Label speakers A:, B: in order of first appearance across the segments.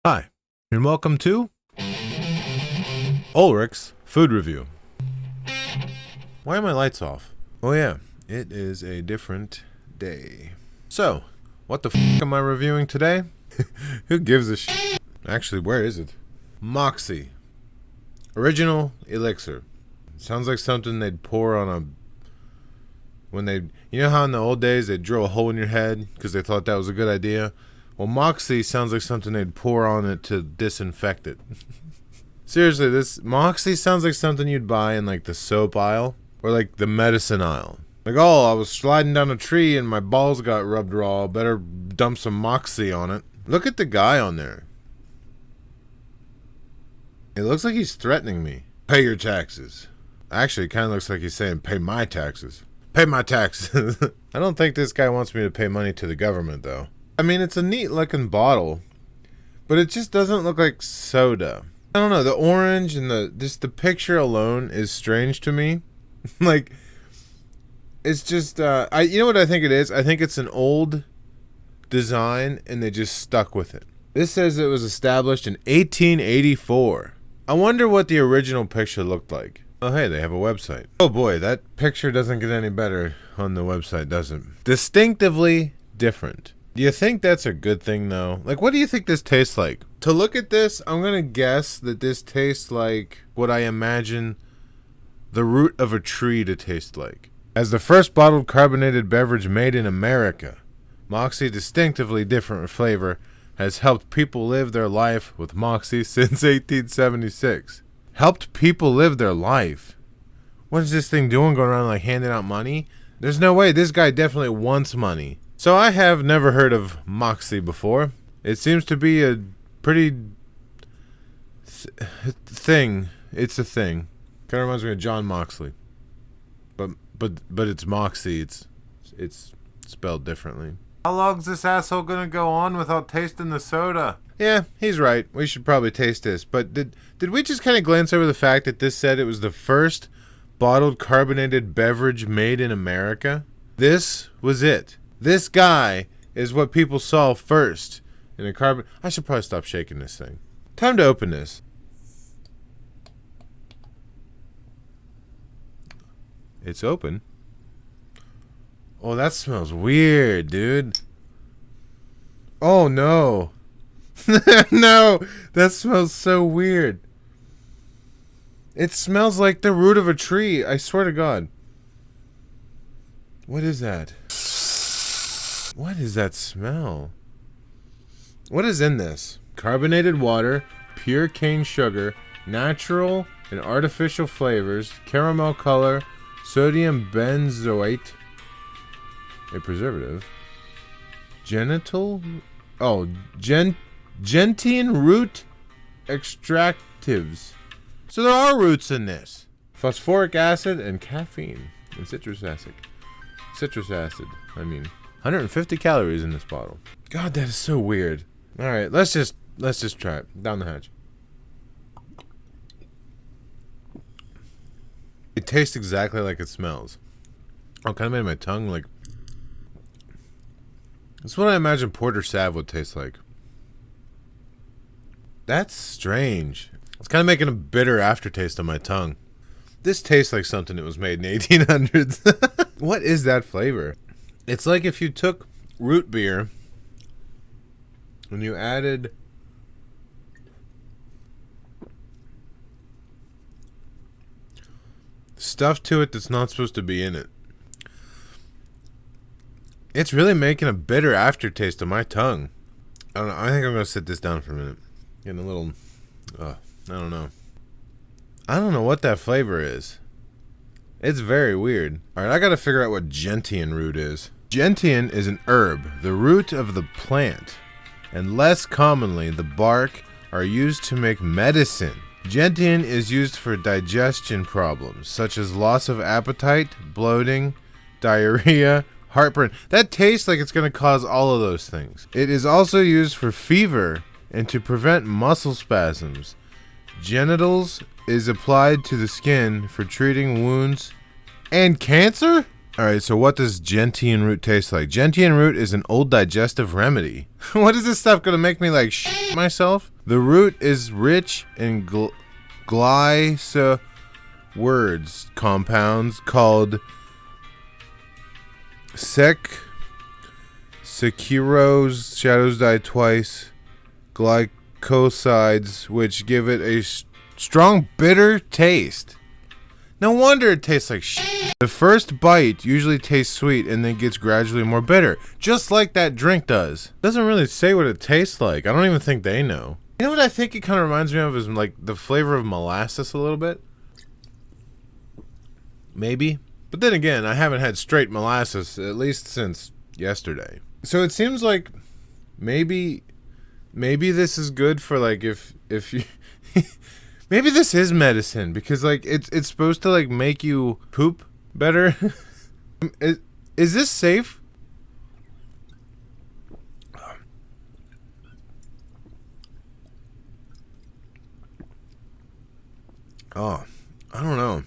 A: Hi, and welcome to Ulrich's Food Review. Why are my lights off? Oh yeah, it is a different day. So, what the am I reviewing today? Who gives a Actually, where is it? Moxie. Original Elixir. Sounds like something they'd pour on a... You know how in the old days they'd drill a hole in your head because they thought that was a good idea? Well, Moxie sounds like something they'd pour on it to disinfect it. Seriously, this Moxie sounds like something you'd buy in like the soap aisle or like the medicine aisle. Like, oh, I was sliding down a tree and my balls got rubbed raw. Better dump some Moxie on it. Look at the guy on there. It looks like he's threatening me. Pay your taxes. Actually, it kind of looks like he's saying, pay my taxes. Pay my taxes. I don't think this guy wants me to pay money to the government, though. I mean, it's a neat looking bottle, but it just doesn't look like soda. I don't know, the orange and the picture alone is strange to me. Like, it's just, you know what I think it is? I think it's an old design and they just stuck with it. This says it was established in 1884. I wonder what the original picture looked like. Oh, hey, they have a website. Oh boy, that picture doesn't get any better on the website, does it? Distinctively different. Do you think that's a good thing, though? Like, what do you think this tastes like? To look at this, I'm going to guess that this tastes like what I imagine the root of a tree to taste like. As the first bottled carbonated beverage made in America, Moxie's distinctively different flavor has helped people live their life with Moxie since 1876. Helped people live their life? What is this thing doing, going around like handing out money? There's no way. This guy definitely wants money. So I have never heard of Moxie before. It seems to be a pretty thing. It's a thing. Kind of reminds me of John Moxley. But it's Moxie. It's spelled differently. How long's this asshole gonna go on without tasting the soda? Yeah, he's right. We should probably taste this. But did we just kind of glance over the fact that this said it was the first bottled carbonated beverage made in America? This was it. This guy is what people saw first in a carbon... I should probably stop shaking this thing. Time to open this. It's open. Oh, that smells weird, dude. Oh, no. No, that smells so weird. It smells like the root of a tree. I swear to God. What is that? What is that smell? What is in this? Carbonated water, pure cane sugar, natural and artificial flavors, caramel color, sodium benzoate, a preservative, gentian root extractives. So there are roots in this. Phosphoric acid and caffeine and citrus acid. 150 calories in this bottle. God, that is so weird. All right, let's just try it. Down the hatch. It tastes exactly like it smells. Oh, kind of made my tongue like... That's what I imagine Porter Sav would taste like. That's strange. It's kind of making a bitter aftertaste on my tongue. This tastes like something that was made in 1800s. What is that flavor? It's like if you took root beer and you added stuff to it that's not supposed to be in it. It's really making a bitter aftertaste on my tongue. I don't know. I think I'm going to sit this down for a minute. Getting a little... I don't know. I don't know what that flavor is. It's very weird. Alright, I gotta figure out what gentian root is. Gentian is an herb, the root of the plant, and less commonly the bark are used to make medicine. Gentian is used for digestion problems, such as loss of appetite, bloating, diarrhea, heartburn. That tastes like it's gonna cause all of those things. It is also used for fever and to prevent muscle spasms. Genitals is applied to the skin for treating wounds and cancer? Alright, so what does gentian root taste like? Gentian root is an old digestive remedy. What is this stuff gonna make me like shit myself? The root is rich in glycer words compounds called Sekiro's shadows die twice glycosides, which give it a strong bitter taste. No wonder it tastes like shit. The first bite usually tastes sweet and then gets gradually more bitter, just like that drink does. Doesn't really say what it tastes like. I don't even think they know. You know what I think it kind of reminds me of is like the flavor of molasses a little bit. Maybe. But then again, I haven't had straight molasses at least since yesterday. So it seems like maybe this is good for like if you maybe this is medicine because like it's supposed to like make you poop better. Is this safe? Oh, I don't know.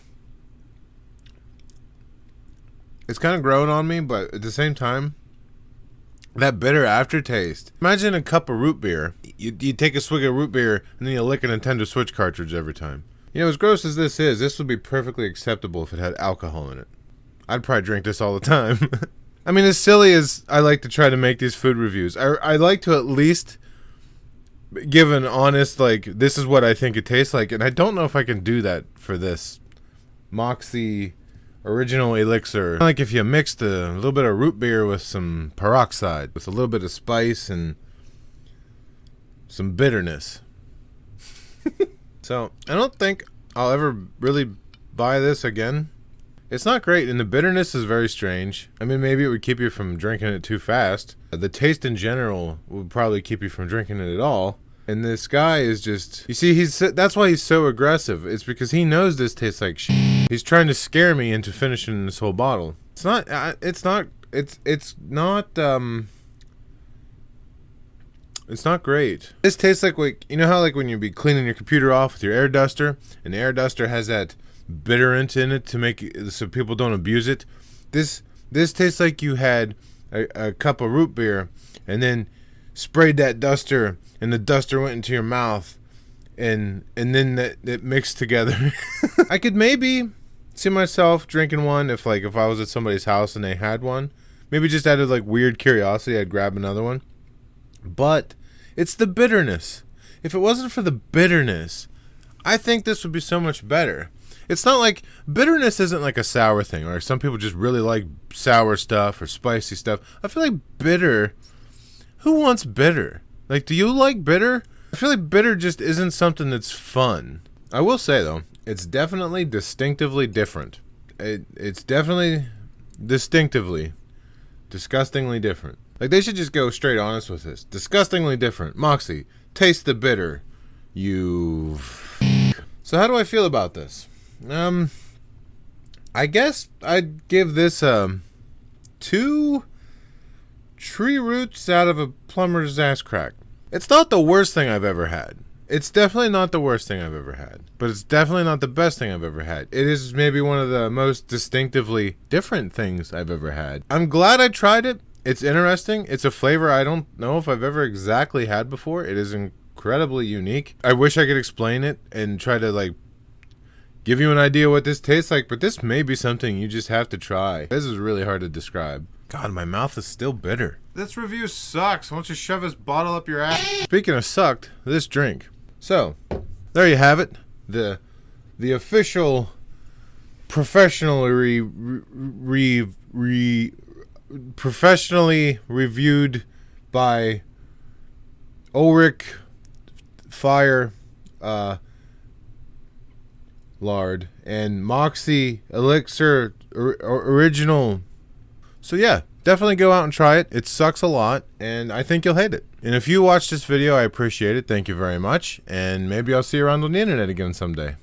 A: It's kind of growing on me, but at the same time, that bitter aftertaste. Imagine a cup of root beer. You take a swig of root beer, and then you lick a Nintendo Switch cartridge every time. You know, as gross as this is, this would be perfectly acceptable if it had alcohol in it. I'd probably drink this all the time. I mean, as silly as I like to try to make these food reviews, I like to at least give an honest, like, this is what I think it tastes like, and I don't know if I can do that for this Moxie original Elixir. Like if you mixed a little bit of root beer with some peroxide, with a little bit of spice and some bitterness. So, I don't think I'll ever really buy this again. It's not great, and the bitterness is very strange. I mean, maybe it would keep you from drinking it too fast. The taste in general would probably keep you from drinking it at all. And this guy is just... You see, that's why he's so aggressive. It's because he knows this tastes like shit. He's trying to scare me into finishing this whole bottle. It's not great. This tastes like, you know how like when you be cleaning your computer off with your air duster, and the air duster has that bitterant in it to make it so people don't abuse it? This tastes like you had a cup of root beer and then sprayed that duster, and the duster went into your mouth, and then it mixed together. I could maybe see myself drinking one if I was at somebody's house and they had one. Maybe just out of like weird curiosity, I'd grab another one. But it's the bitterness. If it wasn't for the bitterness, I think this would be so much better. It's not like bitterness isn't like a sour thing, or some people just really like sour stuff or spicy stuff. I feel like bitter. Who wants bitter? Like, do you like bitter? I feel like bitter just isn't something that's fun. I will say, though, it's definitely distinctively different. It's definitely disgustingly different. Like, they should just go straight honest with this. Disgustingly different. Moxie, taste the bitter. You... So how do I feel about this? I guess I'd give this 2... tree roots out of a plumber's ass crack. It's not the worst thing I've ever had. It's definitely not the worst thing I've ever had. But it's definitely not the best thing I've ever had. It is maybe one of the most distinctively different things I've ever had. I'm glad I tried it. It's interesting. It's a flavor I don't know if I've ever exactly had before. It is incredibly unique. I wish I could explain it and try to like give you an idea what this tastes like, but this may be something you just have to try. This is really hard to describe. God, my mouth is still bitter. This review sucks. Why don't you shove this bottle up your ass? Speaking of sucked, this drink. So, there you have it. The official professionally professionally reviewed by Ulrich Fire Lard and Moxie Elixir original. So yeah, definitely go out and try it. It sucks a lot, and I think you'll hate it. And if you watched this video, I appreciate it. Thank you very much, and maybe I'll see you around on the internet again someday.